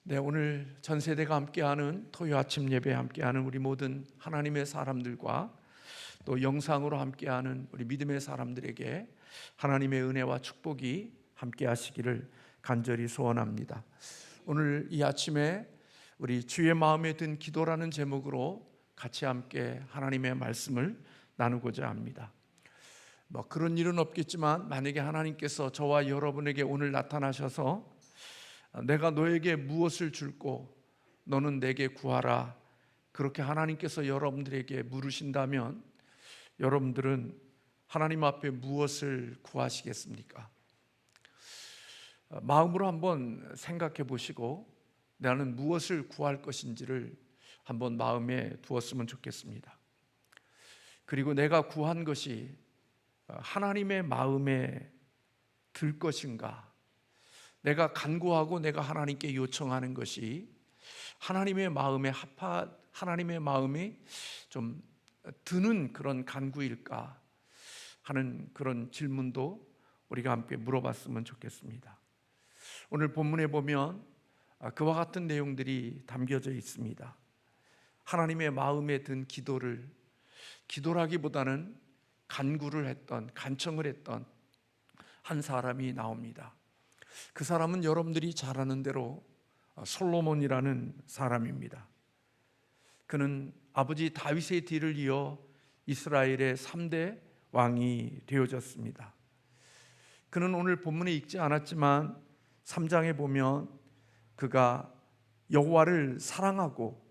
네, 오늘 전 세대가 함께하는 토요 아침 예배에 함께하는 우리 모든 하나님의 사람들과 또 영상으로 함께하는 우리 믿음의 사람들에게 하나님의 은혜와 축복이 함께하시기를 간절히 소원합니다. 오늘 이 아침에 우리 주의 마음에 든 기도라는 제목으로 같이 함께 하나님의 말씀을 나누고자 합니다. 그런 일은 없겠지만 만약에 하나님께서 저와 여러분에게 오늘 나타나셔서 내가 너에게 무엇을 줄고 너는 내게 구하라, 그렇게 하나님께서 여러분들에게 물으신다면 여러분들은 하나님 앞에 무엇을 구하시겠습니까? 마음으로 한번 생각해 보시고 나는 무엇을 구할 것인지를 한번 마음에 두었으면 좋겠습니다. 그리고 내가 구한 것이 하나님의 마음에 들 것인가, 내가 간구하고 내가 하나님께 요청하는 것이 하나님의 마음에 하나님의 마음이 좀 드는 그런 간구일까 하는 그런 질문도 우리가 함께 물어봤으면 좋겠습니다. 오늘 본문에 보면 그와 같은 내용들이 담겨져 있습니다. 하나님의 마음에 든 기도라기보다는 간구를 했던, 간청을 했던 한 사람이 나옵니다. 그 사람은 여러분들이 잘 아는 대로 솔로몬이라는 사람입니다. 그는 아버지 다윗의 뒤를 이어 이스라엘의 3대 왕이 되어졌습니다. 그는 오늘 본문에 읽지 않았지만 3장에 보면 그가 여호와를 사랑하고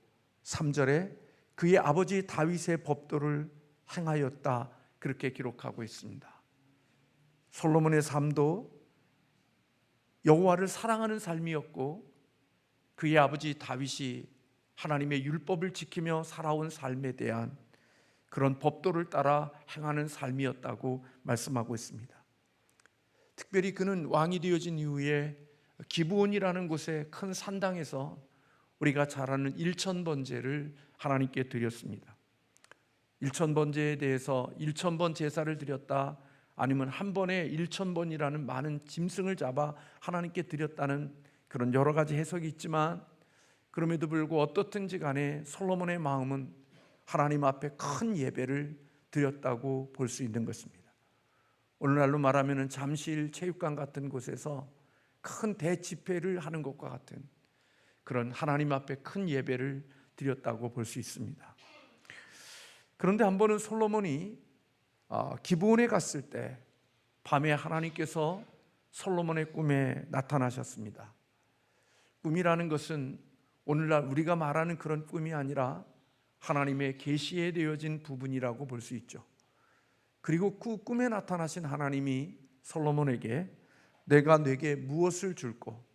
3절에 그의 아버지 다윗의 법도를 행하였다, 그렇게 기록하고 있습니다. 솔로몬의 삶도 여호와를 사랑하는 삶이었고 그의 아버지 다윗이 하나님의 율법을 지키며 살아온 삶에 대한 그런 법도를 따라 행하는 삶이었다고 말씀하고 있습니다. 특별히 그는 왕이 되어진 이후에 기브온이라는 곳의 큰 산당에서 우리가 잘 아는 일천번제를 하나님께 드렸습니다. 일천번제에 대해서 1000번 제사를 드렸다, 아니면 한 번에 1000번이라는 많은 짐승을 잡아 하나님께 드렸다는 그런 여러 가지 해석이 있지만, 그럼에도 불구하고 어떻든지 간에 솔로몬의 마음은 하나님 앞에 큰 예배를 드렸다고 볼 수 있는 것입니다. 오늘날로 말하면 잠실 체육관 같은 곳에서 큰 대집회를 하는 것과 같은 그런 하나님 앞에 큰 예배를 드렸다고 볼 수 있습니다. 그런데 한 번은 솔로몬이 기브온에 갔을 때 밤에 하나님께서 솔로몬의 꿈에 나타나셨습니다. 꿈이라는 것은 오늘날 우리가 말하는 그런 꿈이 아니라 하나님의 계시에 되어진 부분이라고 볼 수 있죠. 그리고 그 꿈에 나타나신 하나님이 솔로몬에게 내가 네게 무엇을 줄고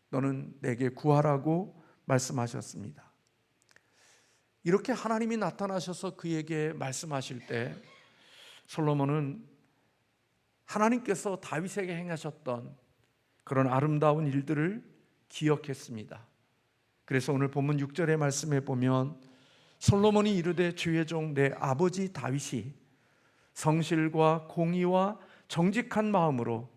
너는 내게 구하라고 말씀하셨습니다. 이렇게 하나님이 나타나셔서 그에게 말씀하실 때 솔로몬은 하나님께서 다윗에게 행하셨던 그런 아름다운 일들을 기억했습니다. 그래서 오늘 본문 6절의 말씀에 보면 솔로몬이 이르되 주의 종 내 아버지 다윗이 성실과 공의와 정직한 마음으로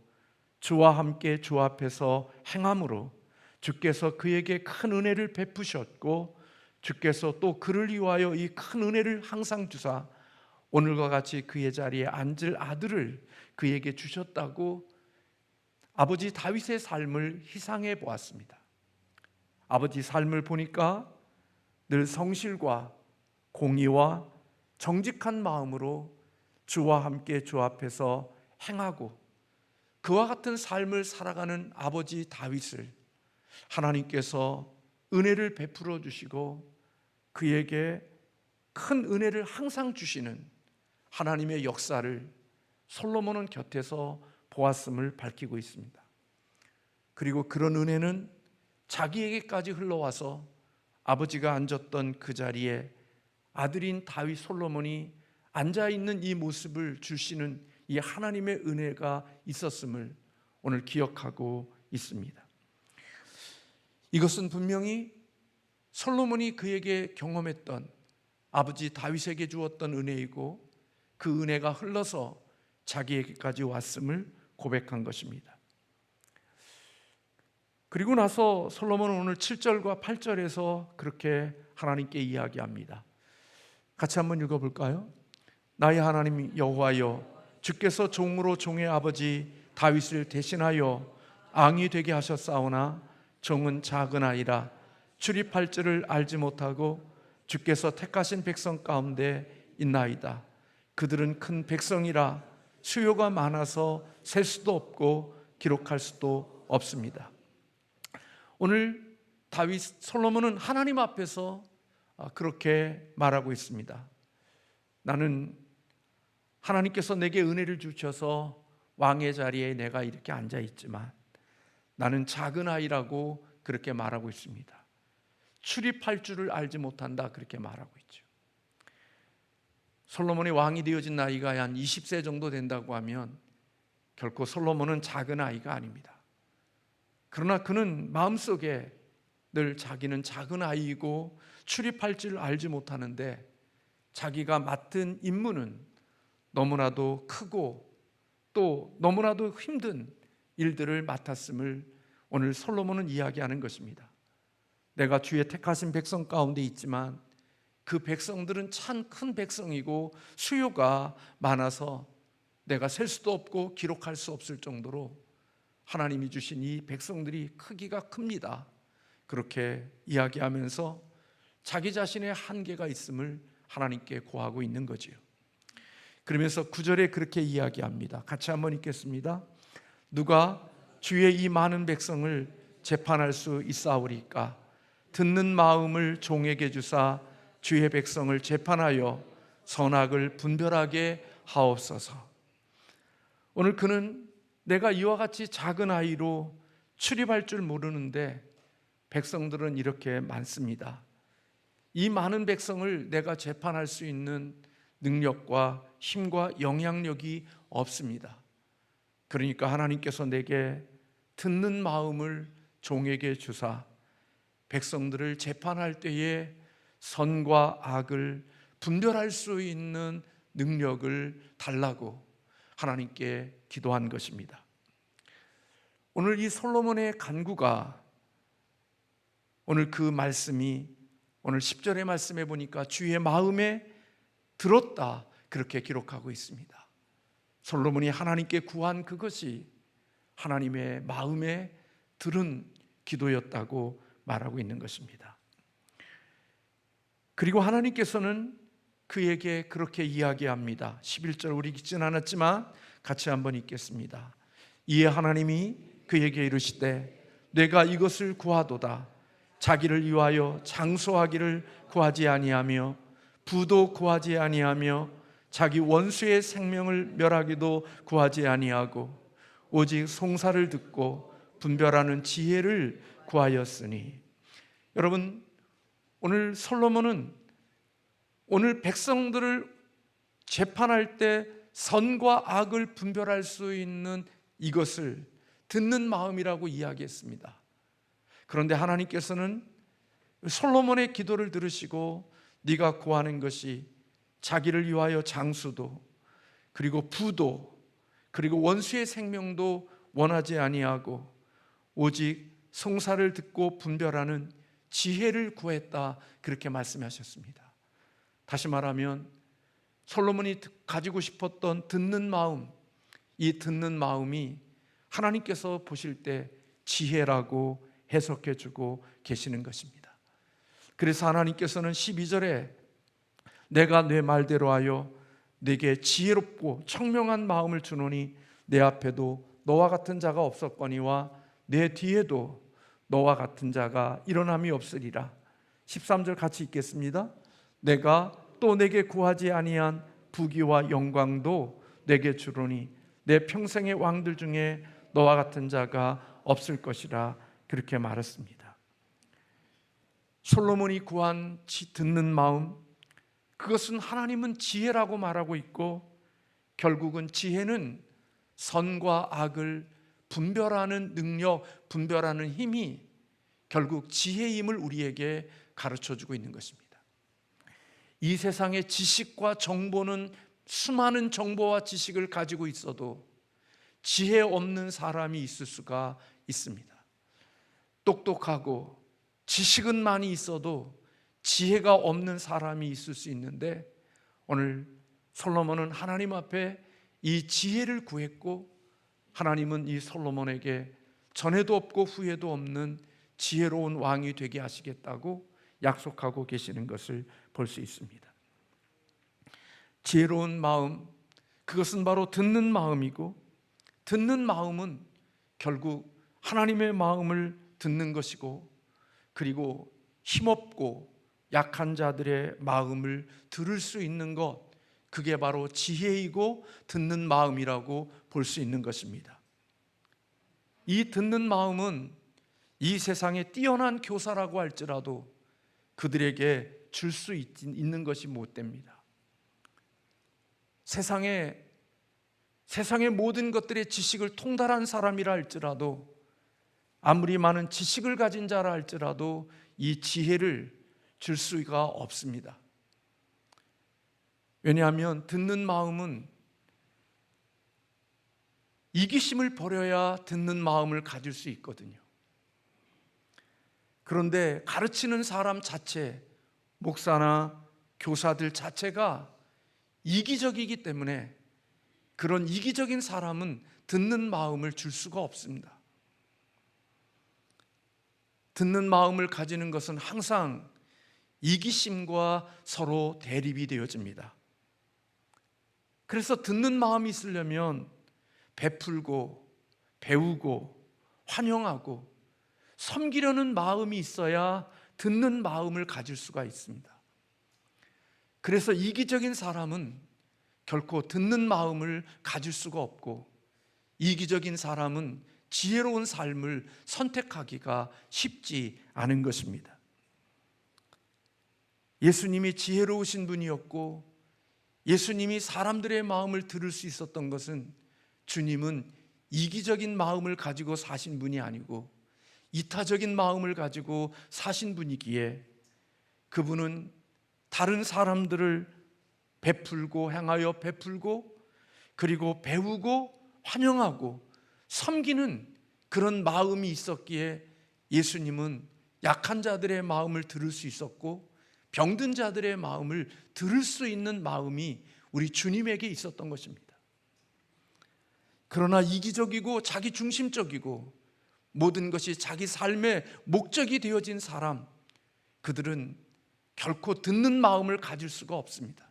주와 함께 주 앞에서 행함으로 주께서 그에게 큰 은혜를 베푸셨고 주께서 또 그를 위하여 이 큰 은혜를 항상 주사 오늘과 같이 그의 자리에 앉을 아들을 그에게 주셨다고 아버지 다윗의 삶을 희상해 보았습니다. 아버지 삶을 보니까 늘 성실과 공의와 정직한 마음으로 주와 함께 주 앞에서 행하고 그와 같은 삶을 살아가는 아버지 다윗을 하나님께서 은혜를 베풀어 주시고 그에게 큰 은혜를 항상 주시는 하나님의 역사를 솔로몬은 곁에서 보았음을 밝히고 있습니다. 그리고 그런 은혜는 자기에게까지 흘러와서 아버지가 앉았던 그 자리에 아들인 다윗 솔로몬이 앉아있는 이 모습을 주시는 이 하나님의 은혜가 있었음을 오늘 기억하고 있습니다. 이것은 분명히 솔로몬이 그에게 경험했던 아버지 다윗에게 주었던 은혜이고 그 은혜가 흘러서 자기에게까지 왔음을 고백한 것입니다. 그리고 나서 솔로몬은 오늘 7절과 8절에서 그렇게 하나님께 이야기합니다. 같이 한번 읽어볼까요? 나의 하나님 여호와여, 주께서 종으로 종의 아버지 다윗을 대신하여 앙이 되게 하셨사오나 종은 작은 아이라 출입할 줄을 알지 못하고 주께서 택하신 백성 가운데 있나이다. 그들은 큰 백성이라 수요가 많아서 셀 수도 없고 기록할 수도 없습니다. 오늘 다윗 솔로몬은 하나님 앞에서 그렇게 말하고 있습니다. 나는 하나님께서 내게 은혜를 주셔서 왕의 자리에 내가 이렇게 앉아 있지만 나는 작은 아이라고 그렇게 말하고 있습니다. 출입할 줄을 알지 못한다, 그렇게 말하고 있죠. 솔로몬이 왕이 되어진 나이가 한 20세 정도 된다고 하면 결코 솔로몬은 작은 아이가 아닙니다. 그러나 그는 마음속에 늘 자기는 작은 아이이고 출입할 줄 알지 못하는데 자기가 맡은 임무는 너무나도 크고 또 너무나도 힘든 일들을 맡았음을 오늘 솔로몬은 이야기하는 것입니다. 내가 주의 택하신 백성 가운데 있지만 그 백성들은 참 큰 백성이고 수요가 많아서 내가 셀 수도 없고 기록할 수 없을 정도로 하나님이 주신 이 백성들이 크기가 큽니다. 그렇게 이야기하면서 자기 자신의 한계가 있음을 하나님께 고하고 있는 거지요. 그러면서 9절에 그렇게 이야기합니다. 같이 한번 읽겠습니다. 누가 주의 이 많은 백성을 재판할 수 있사오리까? 듣는 마음을 종에게 주사 주의 백성을 재판하여 선악을 분별하게 하옵소서. 오늘 그는 내가 이와 같이 작은 아이로 출입할 줄 모르는데 백성들은 이렇게 많습니다. 이 많은 백성을 내가 재판할 수 있는 능력과 힘과 영향력이 없습니다. 그러니까 하나님께서 내게 듣는 마음을 종에게 주사 백성들을 재판할 때에 선과 악을 분별할 수 있는 능력을 달라고 하나님께 기도한 것입니다. 오늘 이 솔로몬의 간구가, 오늘 그 말씀이 오늘 10절의 말씀에 보니까 주의 마음에 들었다, 그렇게 기록하고 있습니다. 솔로몬이 하나님께 구한 그것이 하나님의 마음에 들은 기도였다고 말하고 있는 것입니다. 그리고 하나님께서는 그에게 그렇게 이야기합니다. 11절 우리 읽진 않았지만 같이 한번 읽겠습니다. 이에 하나님이 그에게 이르시되 내가 이것을 구하도다. 자기를 위하여 장수하기를 구하지 아니하며 부도 구하지 아니하며 자기 원수의 생명을 멸하기도 구하지 아니하고 오직 송사를 듣고 분별하는 지혜를 구하였으니. 여러분, 오늘 솔로몬은 오늘 백성들을 재판할 때 선과 악을 분별할 수 있는 이것을 듣는 마음이라고 이야기했습니다. 그런데 하나님께서는 솔로몬의 기도를 들으시고 네가 구하는 것이 자기를 위하여 장수도 그리고 부도 그리고 원수의 생명도 원하지 아니하고 오직 송사를 듣고 분별하는 지혜를 구했다, 그렇게 말씀하셨습니다. 다시 말하면 솔로몬이 가지고 싶었던 듣는 마음, 이 듣는 마음이 하나님께서 보실 때 지혜라고 해석해 주고 계시는 것입니다. 그래서 하나님께서는 12절에 내가 내 말대로 하여 내게 지혜롭고 청명한 마음을 주노니 내 앞에도 너와 같은 자가 없었거니와 내 뒤에도 너와 같은 자가 일어남이 없으리라. 13절 같이 읽겠습니다. 내가 또 내게 구하지 아니한 부귀와 영광도 내게 주노니 내 평생의 왕들 중에 너와 같은 자가 없을 것이라, 그렇게 말했습니다. 솔로몬이 구한 듣는 마음, 그것은 하나님은 지혜라고 말하고 있고 결국은 지혜는 선과 악을 분별하는 능력, 분별하는 힘이 결국 지혜임을 우리에게 가르쳐주고 있는 것입니다. 이 세상의 지식과 정보는 수많은 정보와 지식을 가지고 있어도 지혜 없는 사람이 있을 수가 있습니다. 똑똑하고 지식은 많이 있어도 지혜가 없는 사람이 있을 수 있는데, 오늘 솔로몬은 하나님 앞에 이 지혜를 구했고, 하나님은 이 솔로몬에게 전에도 없고 후에도 없는 지혜로운 왕이 되게 하시겠다고 약속하고 계시는 것을 볼 수 있습니다. 지혜로운 마음, 그것은 바로 듣는 마음이고, 듣는 마음은 결국 하나님의 마음을 듣는 것이고, 그리고 힘없고 약한 자들의 마음을 들을 수 있는 것, 그게 바로 지혜이고 듣는 마음이라고 볼 수 있는 것입니다. 이 듣는 마음은 이 세상에 뛰어난 교사라고 할지라도 그들에게 줄 수 있는 것이 못 됩니다. 세상의 모든 것들의 지식을 통달한 사람이라 할지라도, 아무리 많은 지식을 가진 자라 할지라도 이 지혜를 줄 수가 없습니다. 왜냐하면 듣는 마음은 이기심을 버려야 듣는 마음을 가질 수 있거든요. 그런데 가르치는 사람 자체, 목사나 교사들 자체가 이기적이기 때문에 그런 이기적인 사람은 듣는 마음을 줄 수가 없습니다. 듣는 마음을 가지는 것은 항상 이기심과 서로 대립이 되어집니다. 그래서 듣는 마음이 있으려면 베풀고 배우고 환영하고 섬기려는 마음이 있어야 듣는 마음을 가질 수가 있습니다. 그래서 이기적인 사람은 결코 듣는 마음을 가질 수가 없고, 이기적인 사람은 지혜로운 삶을 선택하기가 쉽지 않은 것입니다. 예수님이 지혜로우신 분이었고, 예수님이 사람들의 마음을 들을 수 있었던 것은, 주님은 이기적인 마음을 가지고 사신 분이 아니고 이타적인 마음을 가지고 사신 분이기에, 그분은 다른 사람들을 베풀고 향하여 베풀고, 그리고 배우고 환영하고 섬기는 그런 마음이 있었기에 예수님은 약한 자들의 마음을 들을 수 있었고, 병든 자들의 마음을 들을 수 있는 마음이 우리 주님에게 있었던 것입니다. 그러나 이기적이고 자기중심적이고 모든 것이 자기 삶의 목적이 되어진 사람, 그들은 결코 듣는 마음을 가질 수가 없습니다.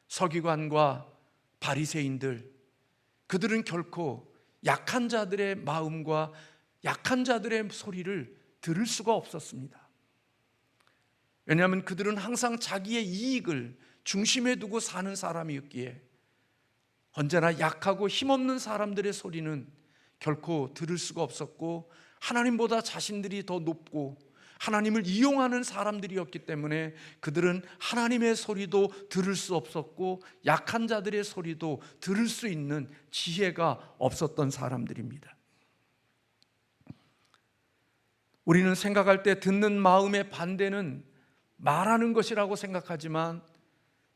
서기관과 바리새인들, 그들은 결코 약한 자들의 마음과 약한 자들의 소리를 들을 수가 없었습니다. 왜냐하면 그들은 항상 자기의 이익을 중심에 두고 사는 사람이었기에, 언제나 약하고 힘없는 사람들의 소리는 결코 들을 수가 없었고, 하나님보다 자신들이 더 높고 하나님을 이용하는 사람들이었기 때문에 그들은 하나님의 소리도 들을 수 없었고 약한 자들의 소리도 들을 수 있는 지혜가 없었던 사람들입니다. 우리는 생각할 때 듣는 마음의 반대는 말하는 것이라고 생각하지만,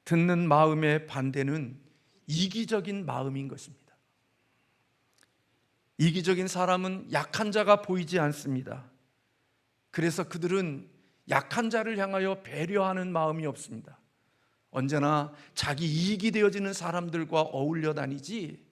듣는 마음의 반대는 이기적인 마음인 것입니다. 이기적인 사람은 약한 자가 보이지 않습니다. 그래서 그들은 약한 자를 향하여 배려하는 마음이 없습니다. 언제나 자기 이익이 되어지는 사람들과 어울려 다니지,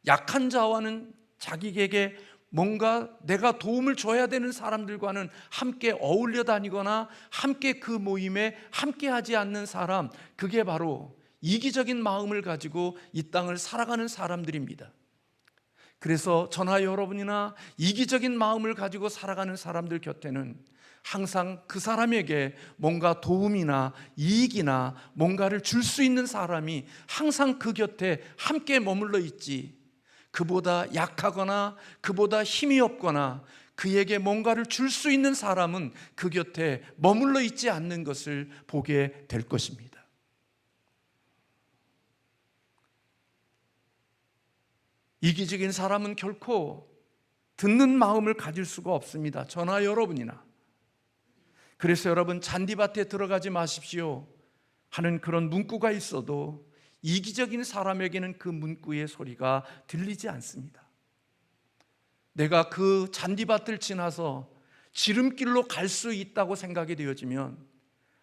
약한 자와는 자기에게 뭔가 내가 도움을 줘야 되는 사람들과는 함께 어울려 다니거나 함께 그 모임에 함께 하지 않는 사람, 그게 바로 이기적인 마음을 가지고 이 땅을 살아가는 사람들입니다. 그래서 저나 여러분이나 이기적인 마음을 가지고 살아가는 사람들 곁에는 항상 그 사람에게 뭔가 도움이나 이익이나 뭔가를 줄 수 있는 사람이 항상 그 곁에 함께 머물러 있지, 그보다 약하거나 그보다 힘이 없거나 그에게 뭔가를 줄 수 있는 사람은 그 곁에 머물러 있지 않는 것을 보게 될 것입니다. 이기적인 사람은 결코 듣는 마음을 가질 수가 없습니다. 저나 여러분이나. 그래서 여러분, 잔디밭에 들어가지 마십시오 하는 그런 문구가 있어도 이기적인 사람에게는 그 문구의 소리가 들리지 않습니다. 내가 그 잔디밭을 지나서 지름길로 갈 수 있다고 생각이 되어지면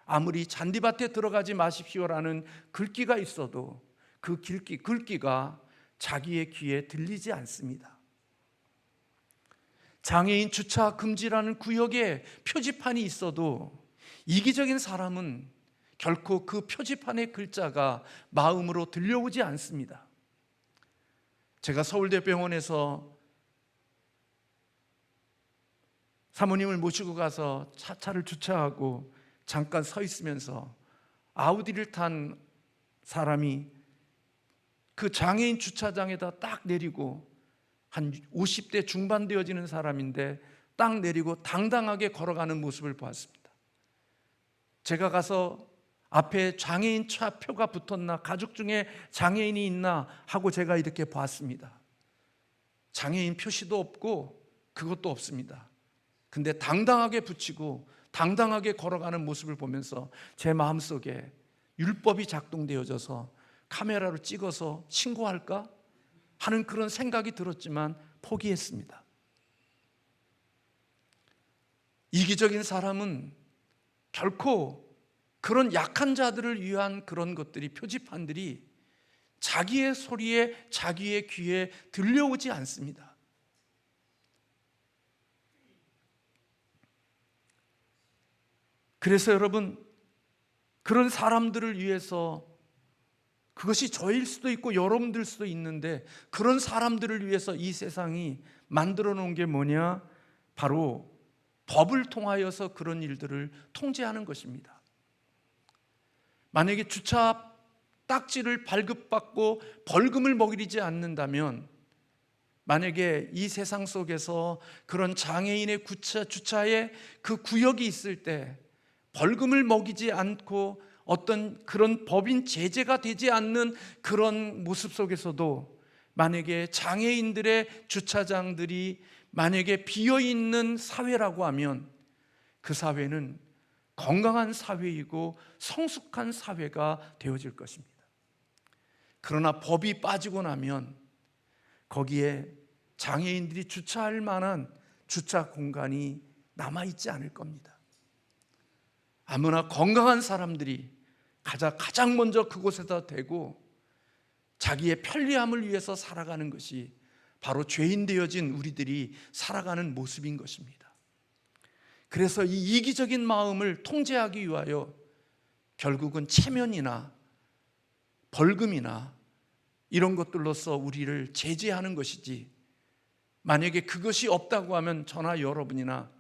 아무리 잔디밭에 들어가지 마십시오라는 글귀가 있어도 그 글귀가 자기의 귀에 들리지 않습니다. 장애인 주차 금지라는 구역에 표지판이 있어도 이기적인 사람은 결코 그 표지판의 글자가 마음으로 들려오지 않습니다. 제가 서울대병원에서 사모님을 모시고 가서 차를 주차하고 잠깐 서 있으면서 아우디를 탄 사람이 그 장애인 주차장에다 딱 내리고, 한 50대 중반 되어지는 사람인데 딱 내리고 당당하게 걸어가는 모습을 보았습니다. 제가 가서 앞에 장애인 차표가 붙었나, 가족 중에 장애인이 있나 하고 제가 이렇게 봤습니다. 장애인 표시도 없고 그것도 없습니다. 근데 당당하게 붙이고 당당하게 걸어가는 모습을 보면서 제 마음속에 율법이 작동되어져서 카메라로 찍어서 신고할까 하는 그런 생각이 들었지만 포기했습니다. 이기적인 사람은 결코 그런 약한 자들을 위한 그런 것들이, 표지판들이 자기의 소리에, 자기의 귀에 들려오지 않습니다. 그래서 여러분, 그런 사람들을 위해서, 그것이 저일 수도 있고 여러분들 수도 있는데, 그런 사람들을 위해서 이 세상이 만들어 놓은 게 뭐냐? 바로 법을 통하여서 그런 일들을 통제하는 것입니다. 만약에 주차 딱지를 발급받고 벌금을 먹이지 않는다면, 만약에 이 세상 속에서 그런 장애인의 주차에 그 구역이 있을 때 벌금을 먹이지 않고 어떤 그런 법인 제재가 되지 않는 그런 모습 속에서도, 만약에 장애인들의 주차장들이 만약에 비어있는 사회라고 하면 그 사회는 건강한 사회이고 성숙한 사회가 되어질 것입니다. 그러나 법이 빠지고 나면 거기에 장애인들이 주차할 만한 주차 공간이 남아있지 않을 겁니다. 아무나 건강한 사람들이 가장 먼저 그곳에다 대고 자기의 편리함을 위해서 살아가는 것이 바로 죄인 되어진 우리들이 살아가는 모습인 것입니다. 그래서 이 이기적인 마음을 통제하기 위하여 결국은 체면이나 벌금이나 이런 것들로서 우리를 제재하는 것이지, 만약에 그것이 없다고 하면 저나 여러분이나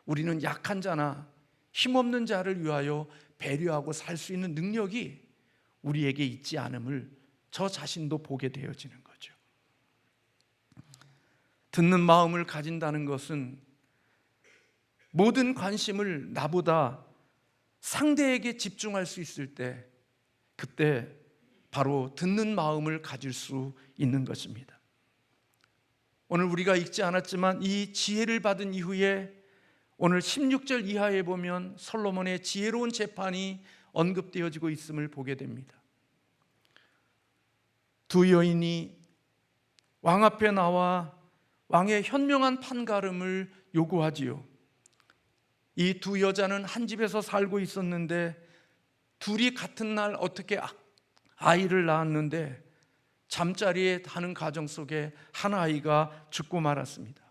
우리는 약한 자나 힘없는 자를 위하여 배려하고 살 수 있는 능력이 우리에게 있지 않음을 저 자신도 보게 되어지는 거죠. 듣는 마음을 가진다는 것은 모든 관심을 나보다 상대에게 집중할 수 있을 때, 그때 바로 듣는 마음을 가질 수 있는 것입니다. 오늘 우리가 읽지 않았지만 이 지혜를 받은 이후에 오늘 16절 이하에 보면 솔로몬의 지혜로운 재판이 언급되어지고 있음을 보게 됩니다. 두 여인이 왕 앞에 나와 왕의 현명한 판가름을 요구하지요. 이 두 여자는 한 집에서 살고 있었는데 둘이 같은 날 어떻게 아이를 낳았는데 잠자리에 하는 가정 속에 한 아이가 죽고 말았습니다.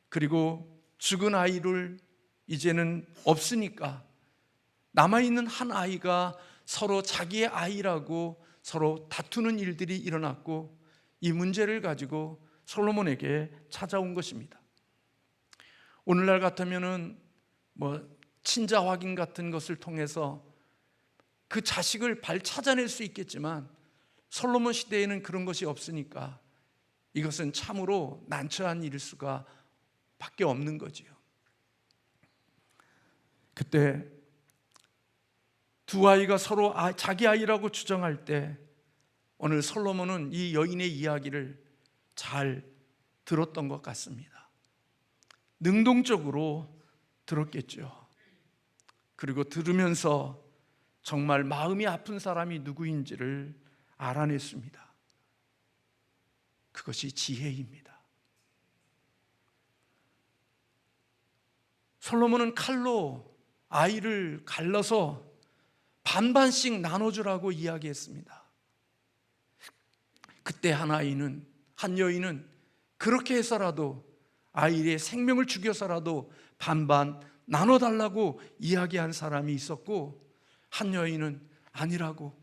그리고 죽은 아이를 이제는 없으니까 남아있는 한 아이가 서로 자기의 아이라고 서로 다투는 일들이 일어났고, 이 문제를 가지고 솔로몬에게 찾아온 것입니다. 오늘날 같으면은 친자 확인 같은 것을 통해서 그 자식을 찾아낼 수 있겠지만, 솔로몬 시대에는 그런 것이 없으니까 이것은 참으로 난처한 일일 수가 밖에 없는 거지요. 그때 두 아이가 서로 자기 아이라고 주장할 때 오늘 솔로몬은 이 여인의 이야기를 잘 들었던 것 같습니다. 능동적으로 들었겠죠. 그리고 들으면서 정말 마음이 아픈 사람이 누구인지를 알아냈습니다. 그것이 지혜입니다. 솔로몬은 칼로 아이를 갈라서 반반씩 나눠주라고 이야기했습니다. 그때 한 여인은 그렇게 해서라도 아이의 생명을 죽여서라도 반반 나눠달라고 이야기한 사람이 있었고, 한 여인은 아니라고,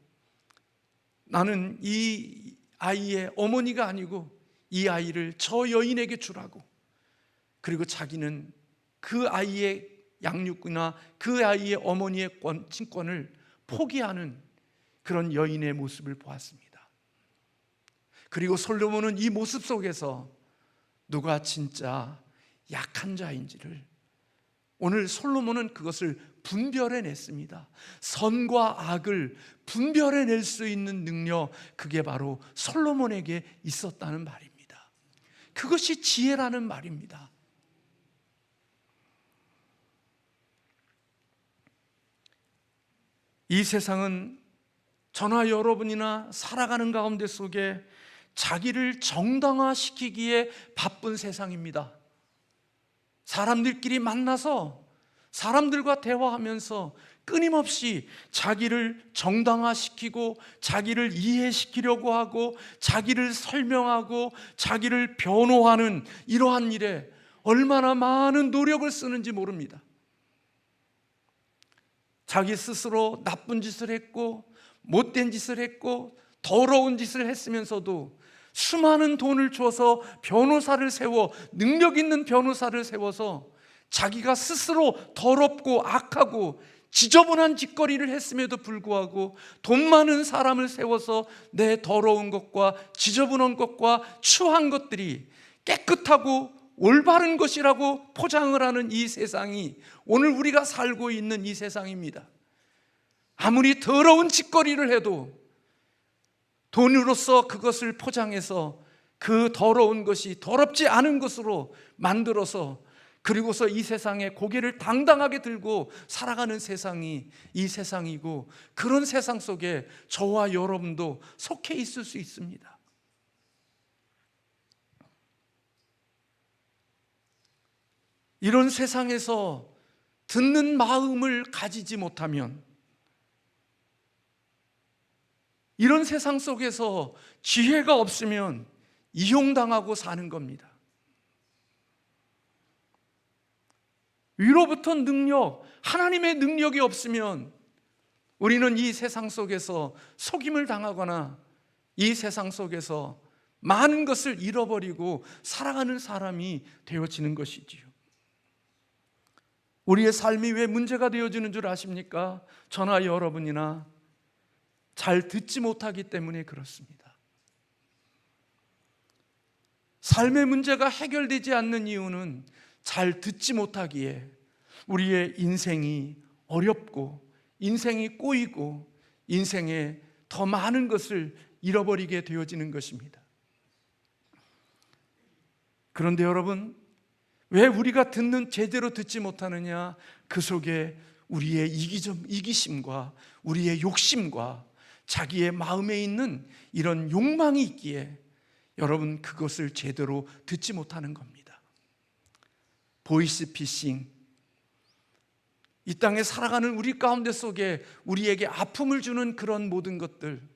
나는 이 아이의 어머니가 아니고 이 아이를 저 여인에게 주라고, 그리고 자기는 그 아이의 양육이나 그 아이의 어머니의 친권을 포기하는 그런 여인의 모습을 보았습니다. 그리고 솔로몬은 이 모습 속에서 누가 진짜 약한 자인지를, 오늘 솔로몬은 그것을 분별해냈습니다. 선과 악을 분별해낼 수 있는 능력, 그게 바로 솔로몬에게 있었다는 말입니다. 그것이 지혜라는 말입니다. 이 세상은 저나 여러분이나 살아가는 가운데 속에 자기를 정당화시키기에 바쁜 세상입니다. 사람들끼리 만나서 사람들과 대화하면서 끊임없이 자기를 정당화시키고 자기를 이해시키려고 하고 자기를 설명하고 자기를 변호하는 이러한 일에 얼마나 많은 노력을 쓰는지 모릅니다. 자기 스스로 나쁜 짓을 했고 못된 짓을 했고 더러운 짓을 했으면서도 수많은 돈을 줘서 변호사를 세워, 능력 있는 변호사를 세워서 자기가 스스로 더럽고 악하고 지저분한 짓거리를 했음에도 불구하고 돈 많은 사람을 세워서 내 더러운 것과 지저분한 것과 추한 것들이 깨끗하고 올바른 것이라고 포장을 하는 이 세상이 오늘 우리가 살고 있는 이 세상입니다. 아무리 더러운 짓거리를 해도 돈으로서 그것을 포장해서 그 더러운 것이 더럽지 않은 것으로 만들어서, 그리고서 이 세상에 고개를 당당하게 들고 살아가는 세상이 이 세상이고, 그런 세상 속에 저와 여러분도 속해 있을 수 있습니다. 이런 세상에서 듣는 마음을 가지지 못하면, 이런 세상 속에서 지혜가 없으면 이용당하고 사는 겁니다. 위로부터 능력, 하나님의 능력이 없으면 우리는 이 세상 속에서 속임을 당하거나 이 세상 속에서 많은 것을 잃어버리고 살아가는 사람이 되어지는 것이지요. 우리의 삶이 왜 문제가 되어지는 줄 아십니까? 저나 여러분이나 잘 듣지 못하기 때문에 그렇습니다. 삶의 문제가 해결되지 않는 이유는 잘 듣지 못하기에 우리의 인생이 어렵고 인생이 꼬이고 인생에 더 많은 것을 잃어버리게 되어지는 것입니다. 그런데 여러분, 왜 우리가 제대로 듣지 못하느냐? 그 속에 우리의 이기심과 우리의 욕심과 자기의 마음에 있는 이런 욕망이 있기에 여러분 그것을 제대로 듣지 못하는 겁니다. 보이스피싱, 이 땅에 살아가는 우리 가운데 속에 우리에게 아픔을 주는 그런 모든 것들,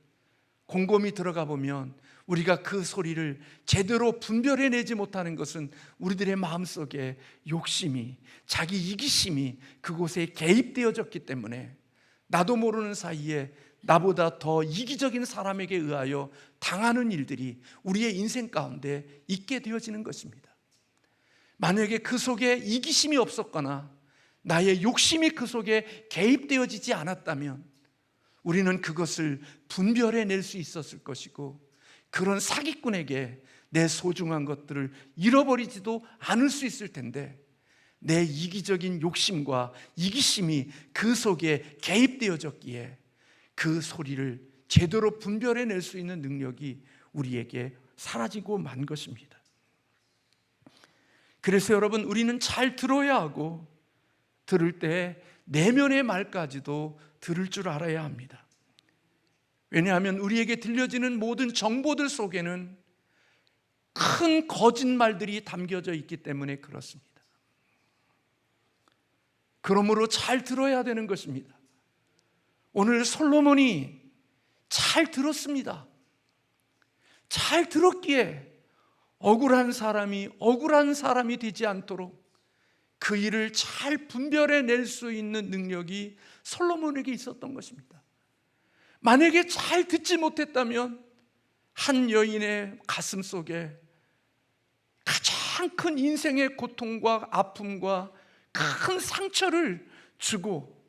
곰곰이 들어가 보면 우리가 그 소리를 제대로 분별해내지 못하는 것은 우리들의 마음속에 욕심이, 자기 이기심이 그곳에 개입되어졌기 때문에 나도 모르는 사이에 나보다 더 이기적인 사람에게 의하여 당하는 일들이 우리의 인생 가운데 있게 되어지는 것입니다. 만약에 그 속에 이기심이 없었거나 나의 욕심이 그 속에 개입되어지지 않았다면 우리는 그것을 분별해낼 수 있었을 것이고, 그런 사기꾼에게 내 소중한 것들을 잃어버리지도 않을 수 있을 텐데, 내 이기적인 욕심과 이기심이 그 속에 개입되어졌기에 그 소리를 제대로 분별해낼 수 있는 능력이 우리에게 사라지고 만 것입니다. 그래서 여러분, 우리는 잘 들어야 하고 들을 때 내면의 말까지도 들을 줄 알아야 합니다. 왜냐하면 우리에게 들려지는 모든 정보들 속에는 큰 거짓말들이 담겨져 있기 때문에 그렇습니다. 그러므로 잘 들어야 되는 것입니다. 오늘 솔로몬이 잘 들었습니다. 잘 들었기에 억울한 사람이 되지 않도록 그 일을 잘 분별해낼 수 있는 능력이 솔로몬에게 있었던 것입니다. 만약에 잘 듣지 못했다면 한 여인의 가슴 속에 가장 큰 인생의 고통과 아픔과 큰 상처를 주고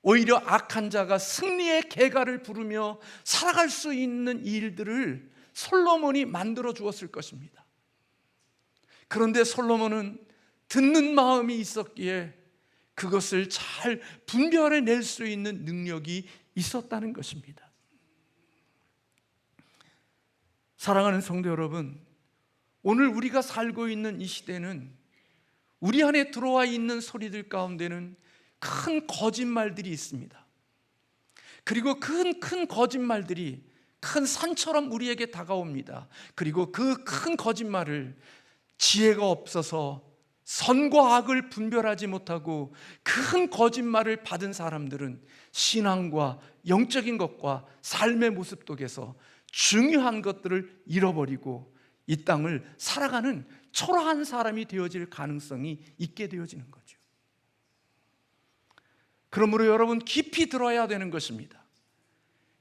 오히려 악한 자가 승리의 계가를 부르며 살아갈 수 있는 일들을 솔로몬이 만들어 주었을 것입니다. 그런데 솔로몬은 듣는 마음이 있었기에 그것을 잘 분별해낼 수 있는 능력이 있었다는 것입니다. 사랑하는 성도 여러분, 오늘 우리가 살고 있는 이 시대는 우리 안에 들어와 있는 소리들 가운데는 큰 거짓말들이 있습니다. 그리고 큰 거짓말들이 큰 산처럼 우리에게 다가옵니다. 그리고 그 큰 거짓말을 지혜가 없어서 선과 악을 분별하지 못하고 큰 거짓말을 받은 사람들은 신앙과 영적인 것과 삶의 모습 속에서 중요한 것들을 잃어버리고 이 땅을 살아가는 초라한 사람이 되어질 가능성이 있게 되어지는 거죠. 그러므로 여러분 깊이 들어야 되는 것입니다.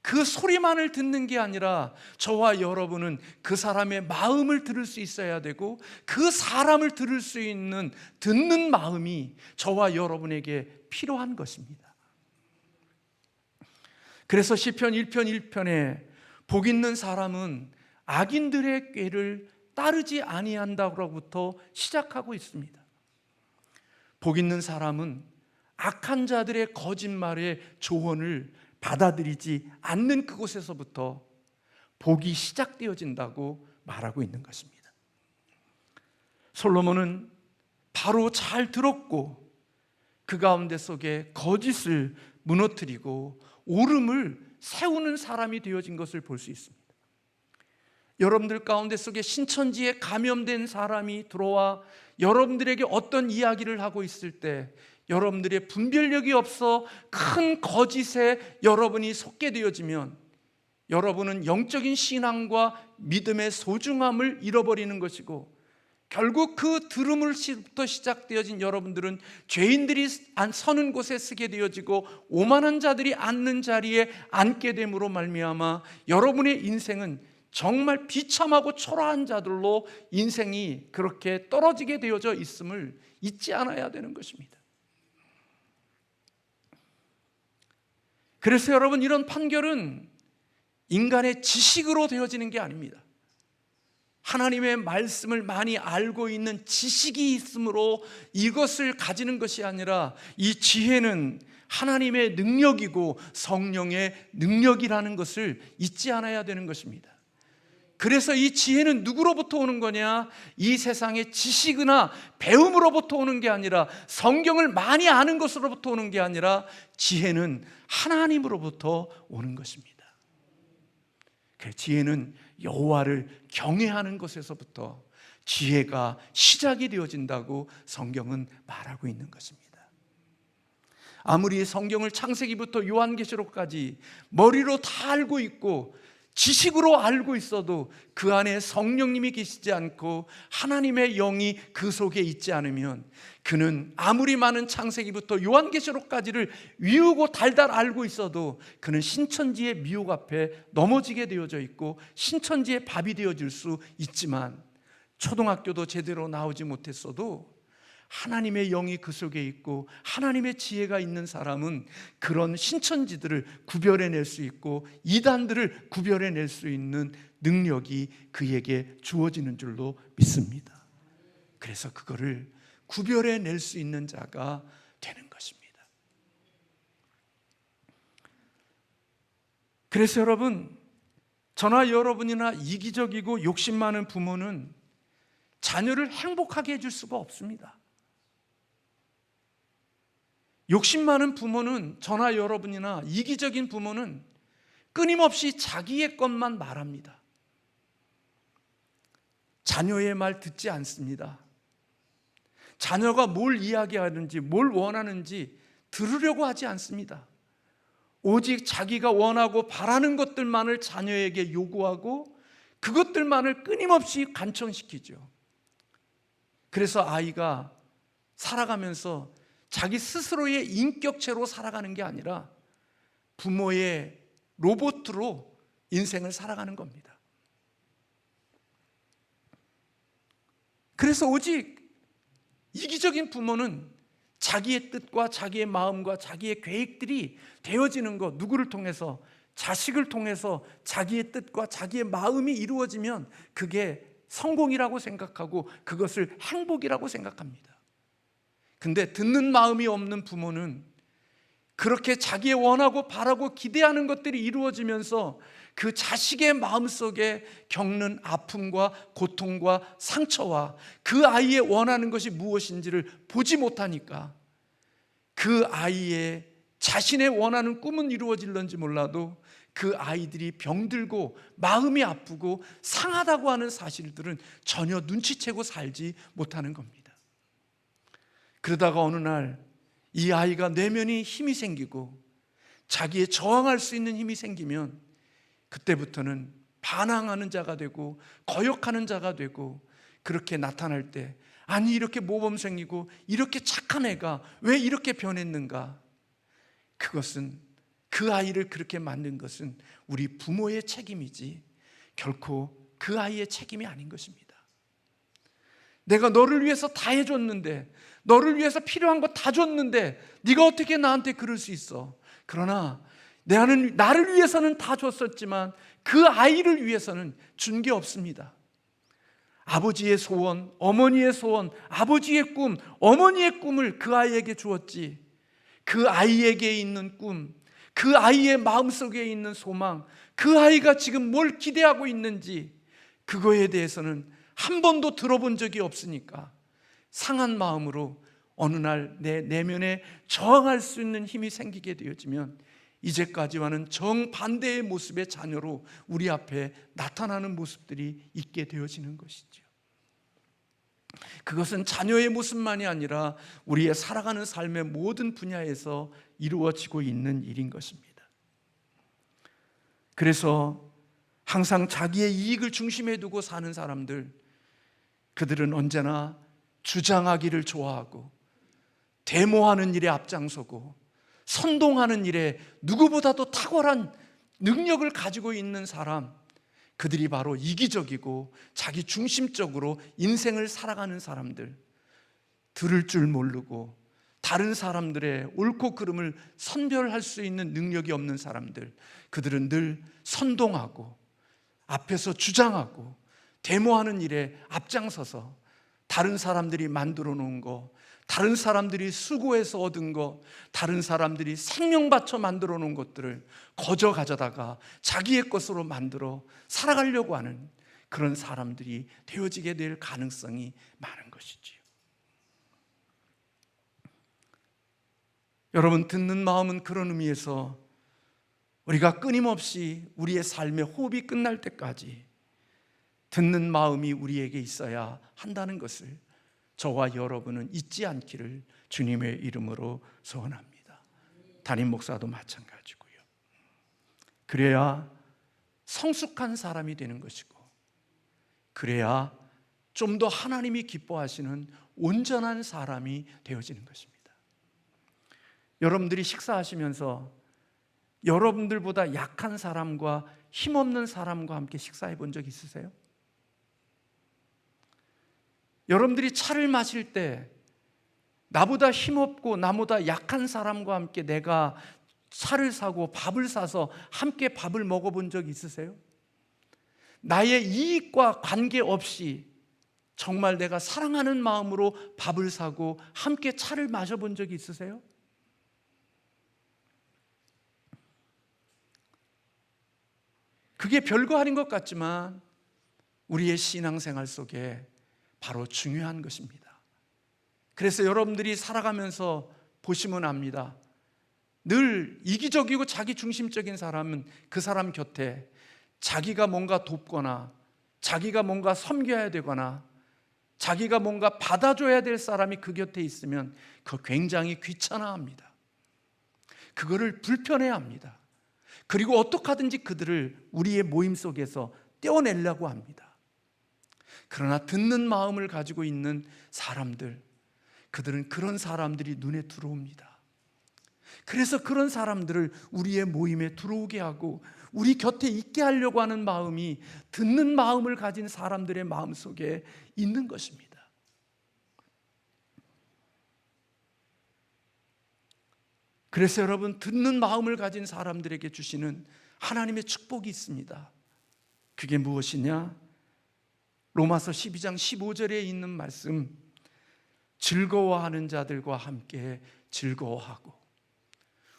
그 소리만을 듣는 게 아니라 저와 여러분은 그 사람의 마음을 들을 수 있어야 되고 그 사람을 들을 수 있는 듣는 마음이 저와 여러분에게 필요한 것입니다. 그래서 시편 1편 1편에 복 있는 사람은 악인들의 꾀를 따르지 아니한다로부터 시작하고 있습니다. 복 있는 사람은 악한 자들의 거짓말의 조언을 받아들이지 않는 그곳에서부터 복이 시작되어진다고 말하고 있는 것입니다. 솔로몬은 바로 잘 들었고 그 가운데 속에 거짓을 무너뜨리고 옳음을 세우는 사람이 되어진 것을 볼 수 있습니다. 여러분들 가운데 속에 신천지에 감염된 사람이 들어와 여러분들에게 어떤 이야기를 하고 있을 때 여러분들의 분별력이 없어 큰 거짓에 여러분이 속게 되어지면 여러분은 영적인 신앙과 믿음의 소중함을 잃어버리는 것이고 결국 그 들음으로부터 시작되어진 여러분들은 죄인들이 서는 곳에 서게 되어지고 오만한 자들이 앉는 자리에 앉게 됨으로 말미암아 여러분의 인생은 정말 비참하고 초라한 자들로 인생이 그렇게 떨어지게 되어져 있음을 잊지 않아야 되는 것입니다. 그래서 여러분 이런 판결은 인간의 지식으로 되어지는 게 아닙니다. 하나님의 말씀을 많이 알고 있는 지식이 있으므로 이것을 가지는 것이 아니라 이 지혜는 하나님의 능력이고 성령의 능력이라는 것을 잊지 않아야 되는 것입니다. 그래서 이 지혜는 누구로부터 오는 거냐? 이 세상의 지식이나 배움으로부터 오는 게 아니라 성경을 많이 아는 것으로부터 오는 게 아니라 지혜는 하나님으로부터 오는 것입니다. 그 지혜는 여호와를 경외하는 것에서부터 지혜가 시작이 되어진다고 성경은 말하고 있는 것입니다. 아무리 성경을 창세기부터 요한계시록까지 머리로 다 알고 있고 지식으로 알고 있어도 그 안에 성령님이 계시지 않고 하나님의 영이 그 속에 있지 않으면 그는 아무리 많은 창세기부터 요한계시록까지를 위우고 달달 알고 있어도 그는 신천지의 미혹 앞에 넘어지게 되어져 있고 신천지의 밥이 되어질 수 있지만 초등학교도 제대로 나오지 못했어도 하나님의 영이 그 속에 있고 하나님의 지혜가 있는 사람은 그런 신천지들을 구별해낼 수 있고 이단들을 구별해낼 수 있는 능력이 그에게 주어지는 줄로 믿습니다. 그래서 그거를 구별해낼 수 있는 자가 되는 것입니다. 그래서 여러분, 저나 여러분이나 이기적이고 욕심 많은 부모는 자녀를 행복하게 해줄 수가 없습니다. 욕심 많은 부모는 저나 여러분이나 이기적인 부모는 끊임없이 자기의 것만 말합니다. 자녀의 말 듣지 않습니다. 자녀가 뭘 이야기하는지, 뭘 원하는지 들으려고 하지 않습니다. 오직 자기가 원하고 바라는 것들만을 자녀에게 요구하고 그것들만을 끊임없이 간청시키죠. 그래서 아이가 살아가면서 자기 스스로의 인격체로 살아가는 게 아니라 부모의 로봇으로 인생을 살아가는 겁니다. 그래서 오직 이기적인 부모는 자기의 뜻과 자기의 마음과 자기의 계획들이 되어지는 것, 누구를 통해서? 자식을 통해서 자기의 뜻과 자기의 마음이 이루어지면 그게 성공이라고 생각하고 그것을 행복이라고 생각합니다. 근데 듣는 마음이 없는 부모는 그렇게 자기의 원하고 바라고 기대하는 것들이 이루어지면서 그 자식의 마음속에 겪는 아픔과 고통과 상처와 그 아이의 원하는 것이 무엇인지를 보지 못하니까 그 아이의 자신의 원하는 꿈은 이루어질런지 몰라도 그 아이들이 병들고 마음이 아프고 상하다고 하는 사실들은 전혀 눈치채고 살지 못하는 겁니다. 그러다가 어느 날 이 아이가 내면이 힘이 생기고 자기의 저항할 수 있는 힘이 생기면 그때부터는 반항하는 자가 되고 거역하는 자가 되고, 그렇게 나타날 때 아니 이렇게 모범생이고 이렇게 착한 애가 왜 이렇게 변했는가? 그것은 그 아이를 그렇게 만든 것은 우리 부모의 책임이지 결코 그 아이의 책임이 아닌 것입니다. 내가 너를 위해서 다 해줬는데, 너를 위해서 필요한 거 다 줬는데 네가 어떻게 나한테 그럴 수 있어? 그러나 나를 위해서는 다 줬었지만 그 아이를 위해서는 준 게 없습니다. 아버지의 소원, 어머니의 소원, 아버지의 꿈, 어머니의 꿈을 그 아이에게 주었지, 그 아이에게 있는 꿈, 그 아이의 마음속에 있는 소망, 그 아이가 지금 뭘 기대하고 있는지 그거에 대해서는 한 번도 들어본 적이 없으니까 상한 마음으로 어느 날 내 내면에 저항할 수 있는 힘이 생기게 되어지면 이제까지와는 정반대의 모습의 자녀로 우리 앞에 나타나는 모습들이 있게 되어지는 것이죠. 그것은 자녀의 모습만이 아니라 우리의 살아가는 삶의 모든 분야에서 이루어지고 있는 일인 것입니다. 그래서 항상 자기의 이익을 중심에 두고 사는 사람들, 그들은 언제나 주장하기를 좋아하고 데모하는 일에 앞장서고 선동하는 일에 누구보다도 탁월한 능력을 가지고 있는 사람, 그들이 바로 이기적이고 자기 중심적으로 인생을 살아가는 사람들, 들을 줄 모르고 다른 사람들의 옳고 그름을 선별할 수 있는 능력이 없는 사람들, 그들은 늘 선동하고 앞에서 주장하고 데모하는 일에 앞장서서 다른 사람들이 만들어 놓은 거, 다른 사람들이 수고해서 얻은 거, 다른 사람들이 생명 바쳐 만들어 놓은 것들을 거저 가져다가 자기의 것으로 만들어 살아가려고 하는 그런 사람들이 되어지게 될 가능성이 많은 것이지요. 여러분, 듣는 마음은 그런 의미에서 우리가 끊임없이 우리의 삶의 호흡이 끝날 때까지 듣는 마음이 우리에게 있어야 한다는 것을 저와 여러분은 잊지 않기를 주님의 이름으로 소원합니다. 담임 목사도 마찬가지고요. 그래야 성숙한 사람이 되는 것이고, 그래야 좀 더 하나님이 기뻐하시는 온전한 사람이 되어지는 것입니다. 여러분들이 식사하시면서 여러분들보다 약한 사람과 힘없는 사람과 함께 식사해 본 적 있으세요? 여러분들이 차를 마실 때 나보다 힘없고 나보다 약한 사람과 함께 내가 차를 사고 밥을 사서 함께 밥을 먹어본 적 있으세요? 나의 이익과 관계없이 정말 내가 사랑하는 마음으로 밥을 사고 함께 차를 마셔본 적이 있으세요? 그게 별거 아닌 것 같지만 우리의 신앙생활 속에 바로 중요한 것입니다. 그래서 여러분들이 살아가면서 보시면 압니다. 늘 이기적이고 자기 중심적인 사람은 그 사람 곁에 자기가 뭔가 돕거나 자기가 뭔가 섬겨야 되거나 자기가 뭔가 받아줘야 될 사람이 그 곁에 있으면 그거 굉장히 귀찮아합니다. 그거를 불편해합니다. 그리고 어떻게 하든지 그들을 우리의 모임 속에서 떼어내려고 합니다. 그러나 듣는 마음을 가지고 있는 사람들, 그들은 그런 사람들이 눈에 들어옵니다. 그래서 그런 사람들을 우리의 모임에 들어오게 하고 우리 곁에 있게 하려고 하는 마음이 듣는 마음을 가진 사람들의 마음속에 있는 것입니다. 그래서 여러분, 듣는 마음을 가진 사람들에게 주시는 하나님의 축복이 있습니다. 그게 무엇이냐? 로마서 12장 15절에 있는 말씀, 즐거워하는 자들과 함께 즐거워하고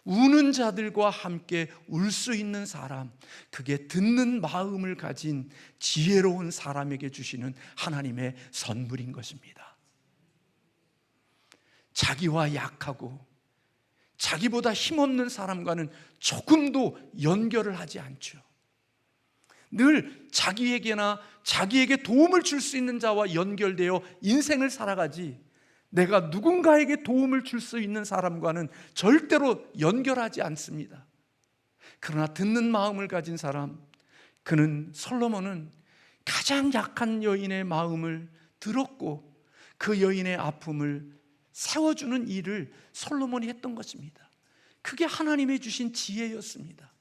우는 자들과 함께 울 수 있는 사람, 그게 듣는 마음을 가진 지혜로운 사람에게 주시는 하나님의 선물인 것입니다. 자기와 약하고 자기보다 힘없는 사람과는 조금도 연결을 하지 않죠. 늘 자기에게나 자기에게 도움을 줄 수 있는 자와 연결되어 인생을 살아가지, 내가 누군가에게 도움을 줄 수 있는 사람과는 절대로 연결하지 않습니다. 그러나 듣는 마음을 가진 사람, 그는, 솔로몬은 가장 약한 여인의 마음을 들었고 그 여인의 아픔을 세워주는 일을 솔로몬이 했던 것입니다. 그게 하나님의 주신 지혜였습니다.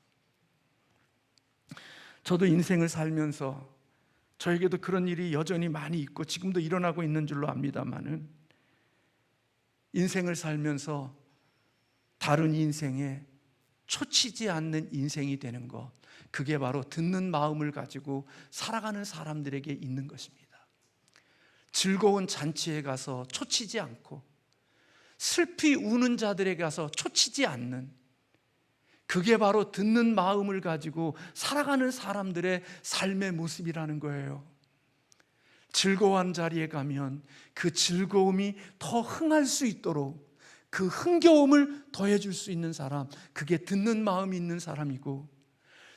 저도 인생을 살면서 저에게도 그런 일이 여전히 많이 있고 지금도 일어나고 있는 줄로 압니다만은, 인생을 살면서 다른 인생에 초치지 않는 인생이 되는 것, 그게 바로 듣는 마음을 가지고 살아가는 사람들에게 있는 것입니다. 즐거운 잔치에 가서 초치지 않고 슬피 우는 자들에게 가서 초치지 않는, 그게 바로 듣는 마음을 가지고 살아가는 사람들의 삶의 모습이라는 거예요. 즐거운 자리에 가면 그 즐거움이 더 흥할 수 있도록 그 흥겨움을 더해줄 수 있는 사람, 그게 듣는 마음이 있는 사람이고,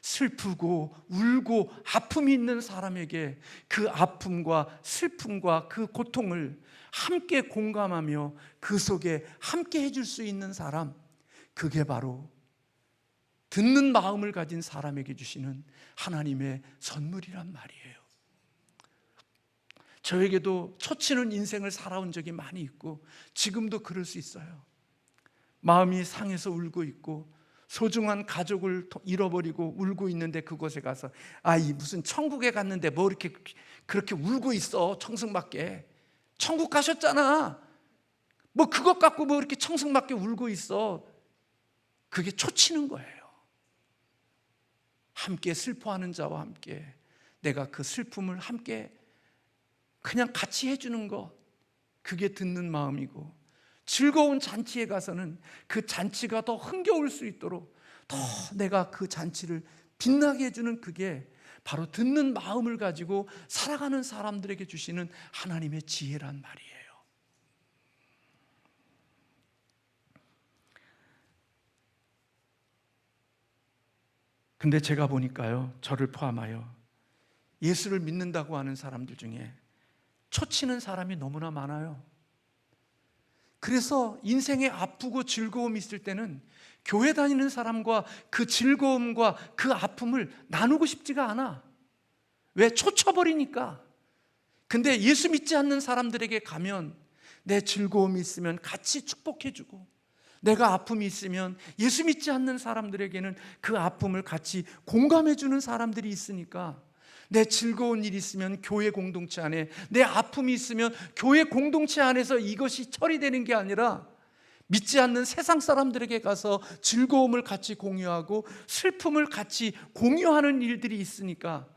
슬프고 울고 아픔이 있는 사람에게 그 아픔과 슬픔과 그 고통을 함께 공감하며 그 속에 함께 해줄 수 있는 사람, 그게 바로 듣는 마음을 가진 사람에게 주시는 하나님의 선물이란 말이에요. 저에게도 초치는 인생을 살아온 적이 많이 있고 지금도 그럴 수 있어요. 마음이 상해서 울고 있고 소중한 가족을 잃어버리고 울고 있는데 그곳에 가서, 이 무슨 천국에 갔는데 뭐 이렇게 그렇게 울고 있어, 청승맞게. 천국 가셨잖아. 뭐 그것 갖고 뭐 이렇게 청승맞게 울고 있어. 그게 초치는 거예요. 함께 슬퍼하는 자와 함께 내가 그 슬픔을 함께 그냥 같이 해주는 것, 그게 듣는 마음이고, 즐거운 잔치에 가서는 그 잔치가 더 흥겨울 수 있도록 더 내가 그 잔치를 빛나게 해주는, 그게 바로 듣는 마음을 가지고 살아가는 사람들에게 주시는 하나님의 지혜란 말이에요. 근데 제가 보니까요, 저를 포함하여 예수를 믿는다고 하는 사람들 중에 초치는 사람이 너무나 많아요. 그래서 인생에 아프고 즐거움이 있을 때는 교회 다니는 사람과 그 즐거움과 그 아픔을 나누고 싶지가 않아. 왜? 초쳐버리니까. 근데 예수 믿지 않는 사람들에게 가면 내 즐거움이 있으면 같이 축복해주고, 내가 아픔이 있으면 예수 믿지 않는 사람들에게는 그 아픔을 같이 공감해주는 사람들이 있으니까, 내 즐거운 일이 있으면 교회 공동체 안에, 내 아픔이 있으면 교회 공동체 안에서 이것이 처리되는 게 아니라 믿지 않는 세상 사람들에게 가서 즐거움을 같이 공유하고 슬픔을 같이 공유하는 일들이 있으니까,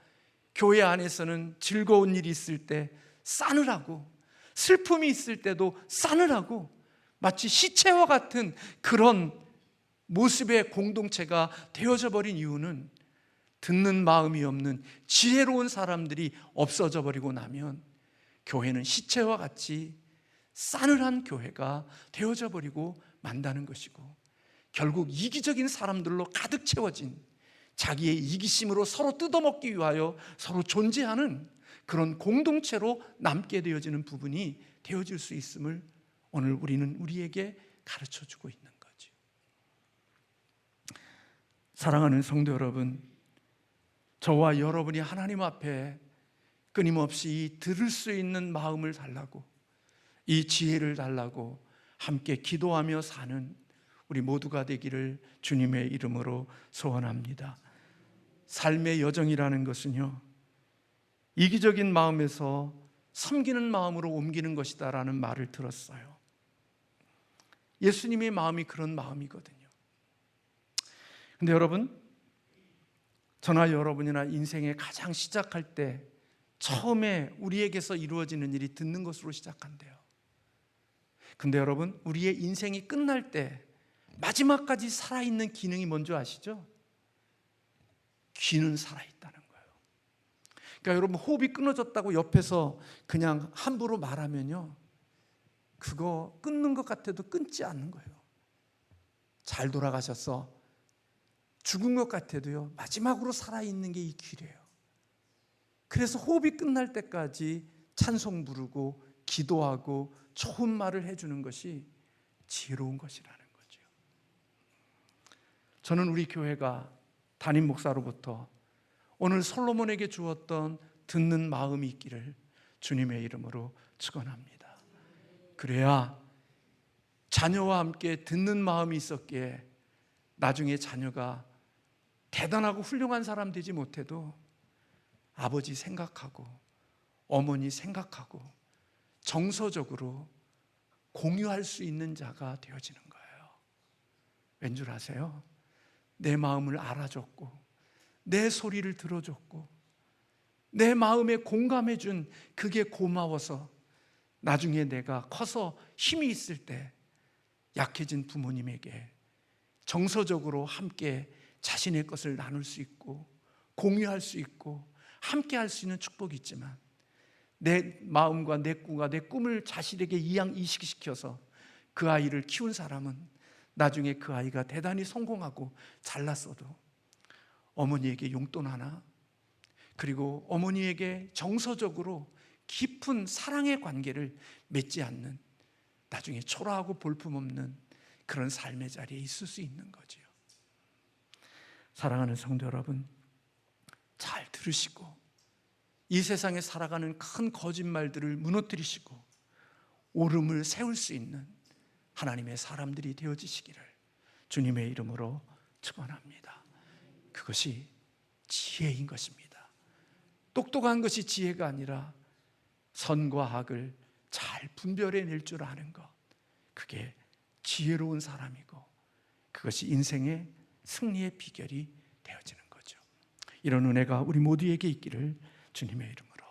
교회 안에서는 즐거운 일이 있을 때 싸늘하고 슬픔이 있을 때도 싸늘하고 마치 시체와 같은 그런 모습의 공동체가 되어져 버린 이유는, 듣는 마음이 없는 지혜로운 사람들이 없어져 버리고 나면 교회는 시체와 같이 싸늘한 교회가 되어져 버리고 만다는 것이고, 결국 이기적인 사람들로 가득 채워진, 자기의 이기심으로 서로 뜯어먹기 위하여 서로 존재하는 그런 공동체로 남게 되어지는 부분이 되어질 수 있음을 오늘 우리는 우리에게 가르쳐주고 있는 거죠. 사랑하는 성도 여러분, 저와 여러분이 하나님 앞에 끊임없이 들을 수 있는 마음을 달라고, 이 지혜를 달라고 함께 기도하며 사는 우리 모두가 되기를 주님의 이름으로 소원합니다. 삶의 여정이라는 것은요, 이기적인 마음에서 섬기는 마음으로 옮기는 것이다라는 말을 들었어요. 예수님의 마음이 그런 마음이거든요. 근데 여러분, 저나 여러분이나 인생의 가장 시작할 때 처음에 우리에게서 이루어지는 일이 듣는 것으로 시작한대요. 근데 여러분, 우리의 인생이 끝날 때 마지막까지 살아있는 기능이 뭔지 아시죠? 귀는 살아있다는 거예요. 그러니까 여러분, 호흡이 끊어졌다고 옆에서 그냥 함부로 말하면요, 그거 끊는 것 같아도 끊지 않는 거예요. 잘 돌아가셔서 죽은 것 같아도요, 마지막으로 살아있는 게 이 귀래요. 그래서 호흡이 끝날 때까지 찬송 부르고 기도하고 좋은 말을 해주는 것이 지혜로운 것이라는 거죠. 저는 우리 교회가 담임 목사로부터 오늘 솔로몬에게 주었던 듣는 마음이 있기를 주님의 이름으로 축원합니다. 그래야 자녀와 함께 듣는 마음이 있었기에 나중에 자녀가 대단하고 훌륭한 사람 되지 못해도 아버지 생각하고 어머니 생각하고 정서적으로 공유할 수 있는 자가 되어지는 거예요. 왠 줄 아세요? 내 마음을 알아줬고 내 소리를 들어줬고 내 마음에 공감해 준 그게 고마워서 나중에 내가 커서 힘이 있을 때 약해진 부모님에게 정서적으로 함께 자신의 것을 나눌 수 있고 공유할 수 있고 함께 할 수 있는 축복이 있지만, 내 마음과 내 꿈을 자신에게 이식시켜서 그 아이를 키운 사람은 나중에 그 아이가 대단히 성공하고 잘났어도 어머니에게 용돈 하나, 그리고 어머니에게 정서적으로 깊은 사랑의 관계를 맺지 않는, 나중에 초라하고 볼품없는 그런 삶의 자리에 있을 수 있는 거지요. 사랑하는 성도 여러분, 잘 들으시고 이 세상에 살아가는 큰 거짓말들을 무너뜨리시고 옳음을 세울 수 있는 하나님의 사람들이 되어지시기를 주님의 이름으로 축원합니다. 그것이 지혜인 것입니다. 똑똑한 것이 지혜가 아니라 선과 악을 잘 분별해낼 줄 아는 것, 그게 지혜로운 사람이고 그것이 인생의 승리의 비결이 되어지는 거죠. 이런 은혜가 우리 모두에게 있기를 주님의 이름으로